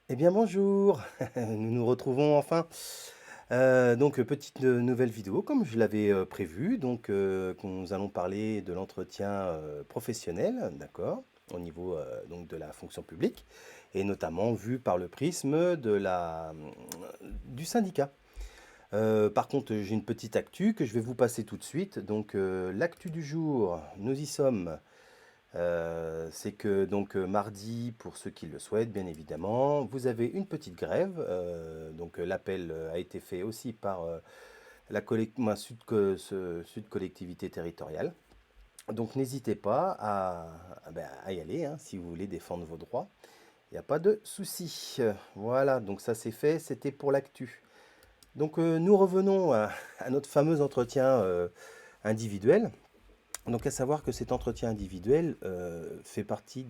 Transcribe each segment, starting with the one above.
Eh bien bonjour, nous nous retrouvons enfin. Petite nouvelle vidéo comme je l'avais prévu. Nous allons parler de l'entretien professionnel, d'accord, au niveau donc de la fonction publique, et notamment vu par le prisme du syndicat. Par contre, j'ai une petite actu que je vais vous passer tout de suite. L'actu du jour, nous y sommes. C'est que mardi, pour ceux qui le souhaitent, bien évidemment, vous avez une petite grève. L'appel a été fait aussi par Sud Collectivité Territoriale. Donc n'hésitez pas à y aller hein, si vous voulez défendre vos droits. Il n'y a pas de souci. Voilà, donc ça c'est fait, c'était pour l'actu. Nous revenons à notre fameux entretien individuel. Donc à savoir que cet entretien individuel fait partie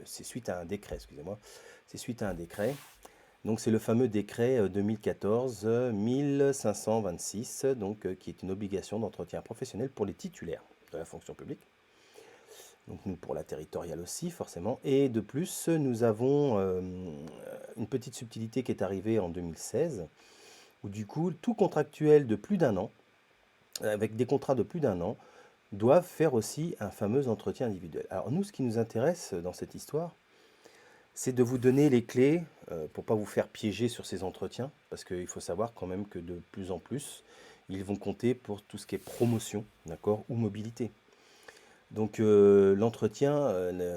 c'est suite à un décret, excusez-moi, c'est suite à un décret. Donc c'est le fameux décret 2014-1526, qui est une obligation d'entretien professionnel pour les titulaires de la fonction publique. Donc nous pour la territoriale aussi forcément. Et de plus, nous avons une petite subtilité qui est arrivée en 2016, où du coup tout contractuel de plus d'un an, avec des contrats de plus d'un an, doivent faire aussi un fameux entretien individuel. Alors nous, ce qui nous intéresse dans cette histoire, c'est de vous donner les clés pour pas vous faire piéger sur ces entretiens, parce qu'il faut savoir quand même que de plus en plus, ils vont compter pour tout ce qui est promotion, d'accord, ou mobilité. L'entretien,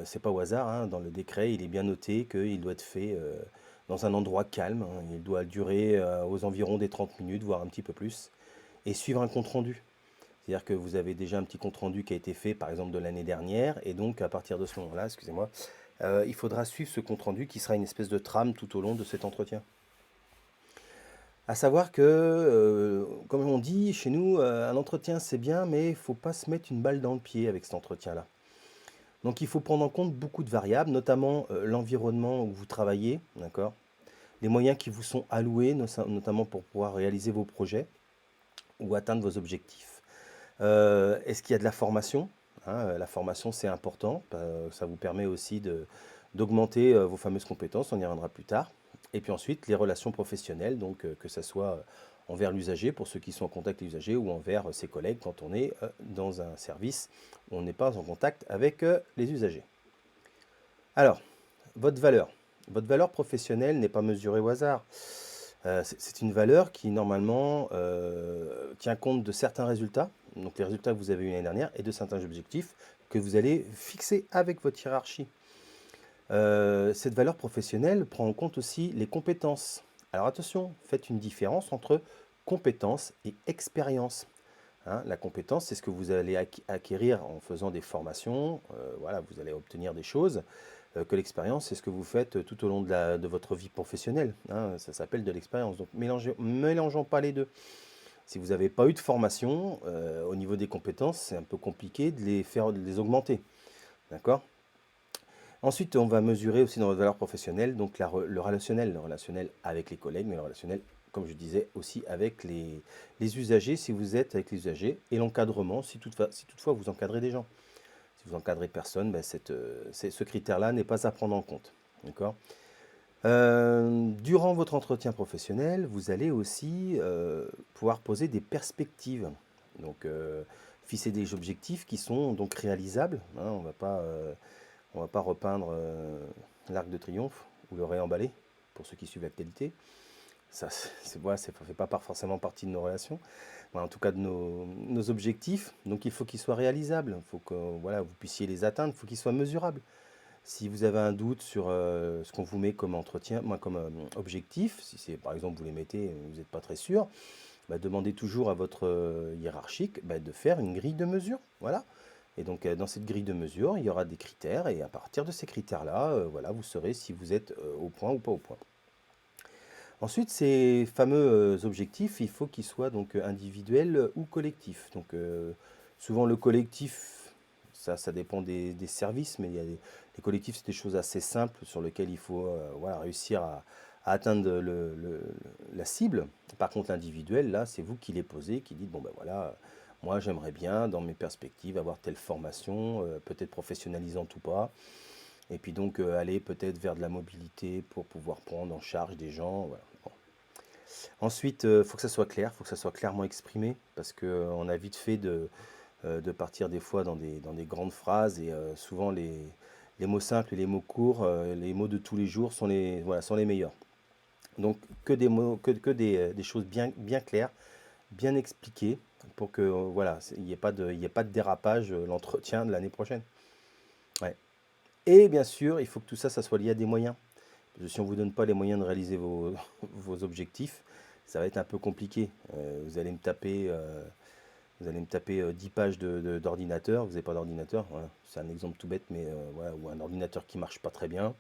c'est pas au hasard, hein, dans le décret, il est bien noté qu'il doit être fait dans un endroit calme, hein, il doit durer aux environs des 30 minutes, voire un petit peu plus, et suivre un compte rendu. C'est-à-dire que vous avez déjà un petit compte-rendu qui a été fait, par exemple, de l'année dernière, et donc à partir de ce moment-là, excusez-moi, il faudra suivre ce compte-rendu qui sera une espèce de trame tout au long de cet entretien. À savoir que, comme on dit chez nous, un entretien c'est bien, mais il ne faut pas se mettre une balle dans le pied avec cet entretien-là. Donc il faut prendre en compte beaucoup de variables, notamment l'environnement où vous travaillez, d'accord, les moyens qui vous sont alloués, notamment pour pouvoir réaliser vos projets ou atteindre vos objectifs. Est-ce qu'il y a de la formation? Hein, la formation, c'est important. Ça vous permet aussi d'augmenter vos fameuses compétences. On y reviendra plus tard. Et puis ensuite, les relations professionnelles, que ce soit envers l'usager, pour ceux qui sont en contact avec l'usager, ou envers ses collègues quand on est dans un service où on n'est pas en contact avec les usagers. Alors, votre valeur. Votre valeur professionnelle n'est pas mesurée au hasard. C'est une valeur qui, normalement, tient compte de certains résultats, donc les résultats que vous avez eu l'année dernière, et de certains objectifs que vous allez fixer avec votre hiérarchie. Cette valeur professionnelle prend en compte aussi les compétences. Alors attention, faites une différence entre compétences et expérience. Hein, la compétence, c'est ce que vous allez acquérir en faisant des formations. Voilà, vous allez obtenir des choses. Que l'expérience, c'est ce que vous faites tout au long de votre vie professionnelle. Hein, ça s'appelle de l'expérience. Donc mélangeons pas les deux. Si vous n'avez pas eu de formation au niveau des compétences, c'est un peu compliqué de les augmenter. D'accord? Ensuite, on va mesurer aussi dans votre valeur professionnelle donc le relationnel avec les collègues, mais le relationnel, comme je disais, aussi avec les usagers, si vous êtes avec les usagers, et l'encadrement, si toutefois vous encadrez des gens. Si vous encadrez personne, ben ce critère-là n'est pas à prendre en compte. D'accord? Durant votre entretien professionnel, vous allez aussi pouvoir poser des perspectives. Donc, fixer des objectifs qui sont donc réalisables. Hein, on va pas repeindre l'Arc de Triomphe ou le réemballer pour ceux qui suivent l'actualité. Ça, ça fait pas forcément partie de nos relations, mais en tout cas de nos objectifs. Donc, il faut qu'ils soient réalisables. Il faut que voilà, vous puissiez les atteindre. Il faut qu'ils soient mesurables. Si vous avez un doute sur ce qu'on vous met comme entretien, comme objectif, si c'est par exemple vous les mettez, vous n'êtes pas très sûr, bah, demandez toujours à votre hiérarchique bah, de faire une grille de mesure. Voilà. Et donc dans cette grille de mesure, il y aura des critères et à partir de ces critères-là, voilà, vous saurez si vous êtes au point ou pas au point. Ensuite, ces fameux objectifs, il faut qu'ils soient donc individuels ou collectifs. Souvent le collectif, ça dépend des services, mais les collectifs, c'est des choses assez simples sur lesquelles il faut voilà, réussir à atteindre la cible. Par contre, l'individuel, là, c'est vous qui les posez, qui dites, bon ben voilà, moi j'aimerais bien, dans mes perspectives, avoir telle formation, peut-être professionnalisante ou pas. Et puis donc aller peut-être vers de la mobilité pour pouvoir prendre en charge des gens. Voilà. Bon. Ensuite, il faut que ça soit clair, il faut que ça soit clairement exprimé, parce qu'on a vite fait de partir des fois dans des grandes phrases, et souvent les mots simples et les mots courts, les mots de tous les jours sont voilà, sont les meilleurs. Donc que des mots, des choses bien claires, bien expliquées, pour que voilà, il n'y ait il y ait pas de dérapage l'entretien de l'année prochaine. Ouais. Et bien sûr, il faut que tout ça, ça soit lié à des moyens. Parce que si on ne vous donne pas les moyens de réaliser vos objectifs, ça va être un peu compliqué. Vous allez me taper 10 pages d'ordinateur, vous n'avez pas d'ordinateur, voilà. C'est un exemple tout bête, mais voilà, ou un ordinateur qui marche pas très bien.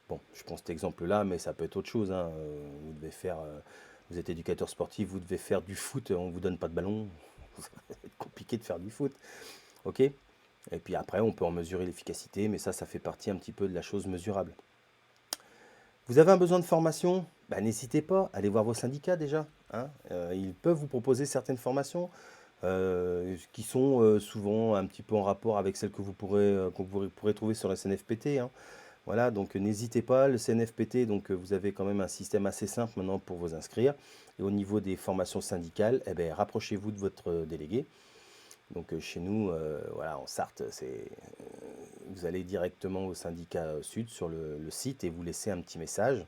Bon, je prends cet exemple-là, mais ça peut être autre chose, hein. Vous devez faire, vous êtes éducateur sportif, vous devez faire du foot, on ne vous donne pas de ballon. Ça va être compliqué de faire du foot. Ok? Et puis après, on peut en mesurer l'efficacité, mais ça fait partie un petit peu de la chose mesurable. Vous avez un besoin de formation? Bah, n'hésitez pas, allez voir vos syndicats déjà, hein. Ils peuvent vous proposer certaines formations qui sont souvent un petit peu en rapport avec celles que vous pourrez trouver sur la CNFPT, hein. Voilà, donc n'hésitez pas, le CNFPT, donc vous avez quand même un système assez simple maintenant pour vous inscrire. Et au niveau des formations syndicales, eh ben, rapprochez-vous de votre délégué. Donc chez nous, voilà, en Sarthe, vous allez directement au syndicat Sud sur le site et vous laissez un petit message.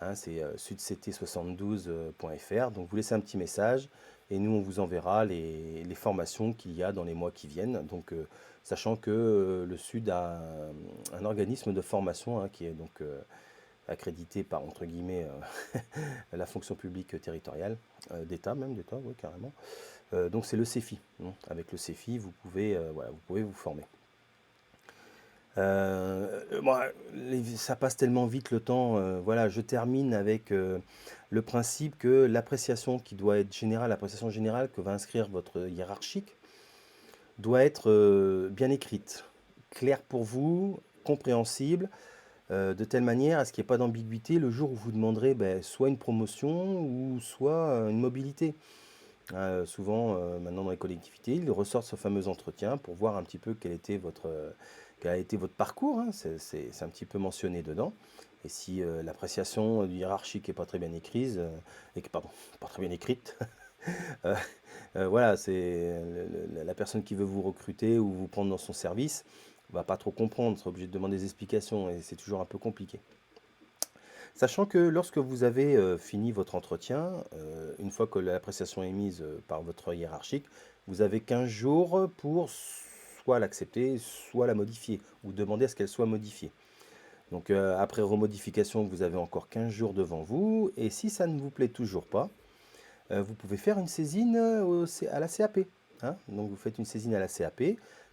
Hein, c'est sudct72.fr. Donc vous laissez un petit message et nous on vous enverra les formations qu'il y a dans les mois qui viennent. Donc sachant que le Sud a un organisme de formation, hein, qui est donc accrédité par entre guillemets la fonction publique territoriale, d'État même, d'État, oui, carrément. Donc c'est le CEFI, hein. Avec le CEFI, voilà, vous pouvez vous former. Bon, ça passe tellement vite le temps. Voilà, je termine avec le principe que l'appréciation qui doit être générale, l'appréciation générale que va inscrire votre hiérarchique, doit être bien écrite, claire pour vous, compréhensible, de telle manière à ce qu'il n'y ait pas d'ambiguïté le jour où vous demanderez ben, soit une promotion ou soit une mobilité. Souvent, maintenant dans les collectivités, ils ressortent ce fameux entretien pour voir un petit peu quel a été votre parcours, hein. C'est un petit peu mentionné dedans. Et si l'appréciation du hiérarchique n'est pas très bien écrite, pardon, pas très bien écrite, euh, voilà, la personne qui veut vous recruter ou vous prendre dans son service va pas trop comprendre, sera obligé de demander des explications et c'est toujours un peu compliqué. Sachant que lorsque vous avez fini votre entretien, une fois que l'appréciation est mise par votre hiérarchique, vous avez 15 jours pour soit l'accepter, soit la modifier, ou demander à ce qu'elle soit modifiée. Donc après remodification, vous avez encore 15 jours devant vous, et si ça ne vous plaît toujours pas, vous pouvez faire une saisine à la CAP, hein. Donc vous faites une saisine à la CAP,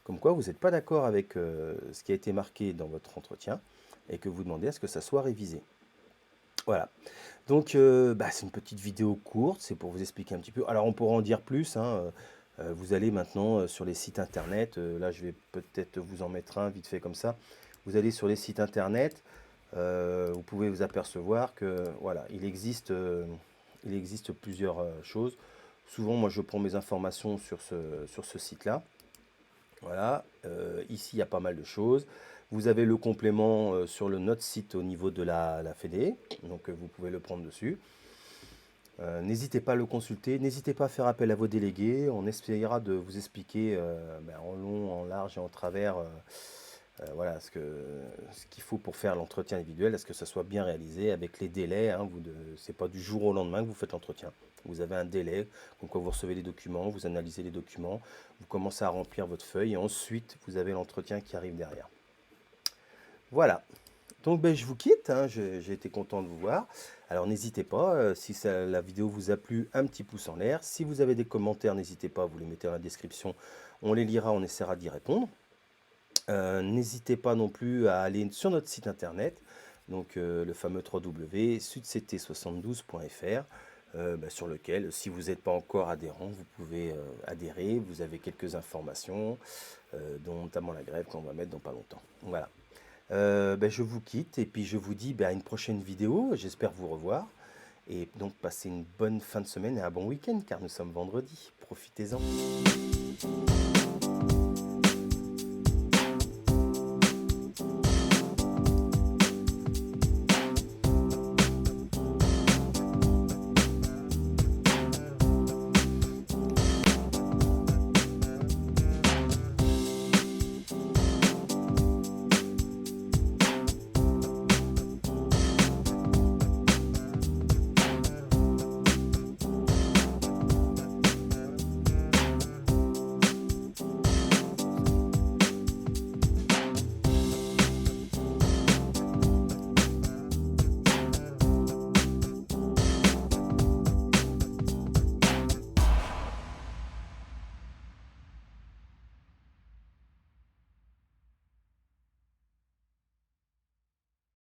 comme quoi vous n'êtes pas d'accord avec ce qui a été marqué dans votre entretien, et que vous demandez à ce que ça soit révisé. Voilà. Donc, bah, c'est une petite vidéo courte, c'est pour vous expliquer un petit peu. Alors, on pourra en dire plus, hein. Vous allez maintenant sur les sites internet. Là, je vais peut-être vous en mettre un vite fait comme ça. Vous allez sur les sites internet. Vous pouvez vous apercevoir que voilà, il existe plusieurs choses. Souvent, moi, je prends mes informations sur ce site-là. Voilà, ici il y a pas mal de choses. Vous avez le complément sur notre site au niveau de la Fédé, donc vous pouvez le prendre dessus. N'hésitez pas à le consulter, n'hésitez pas à faire appel à vos délégués. On essayera de vous expliquer en long, en large et en travers voilà, ce qu'il faut pour faire l'entretien individuel, est-ce que ça soit bien réalisé avec les délais, hein. C'est pas du jour au lendemain que vous faites l'entretien. Vous avez un délai, donc quand vous recevez les documents, vous analysez les documents, vous commencez à remplir votre feuille et ensuite vous avez l'entretien qui arrive derrière. Voilà. Donc ben, je vous quitte, hein. J'ai été content de vous voir. Alors n'hésitez pas, si la vidéo vous a plu, un petit pouce en l'air. Si vous avez des commentaires, n'hésitez pas, vous les mettez dans la description. On les lira, on essaiera d'y répondre. N'hésitez pas non plus à aller sur notre site internet, donc le fameux www.sudct72.fr, sur lequel, si vous n'êtes pas encore adhérent, vous pouvez adhérer. Vous avez quelques informations, dont notamment la grève qu'on va mettre dans pas longtemps. Voilà. Je vous quitte et puis je vous dis à une prochaine vidéo. J'espère vous revoir. Et donc passez une bonne fin de semaine et un bon week-end car nous sommes vendredi. Profitez-en.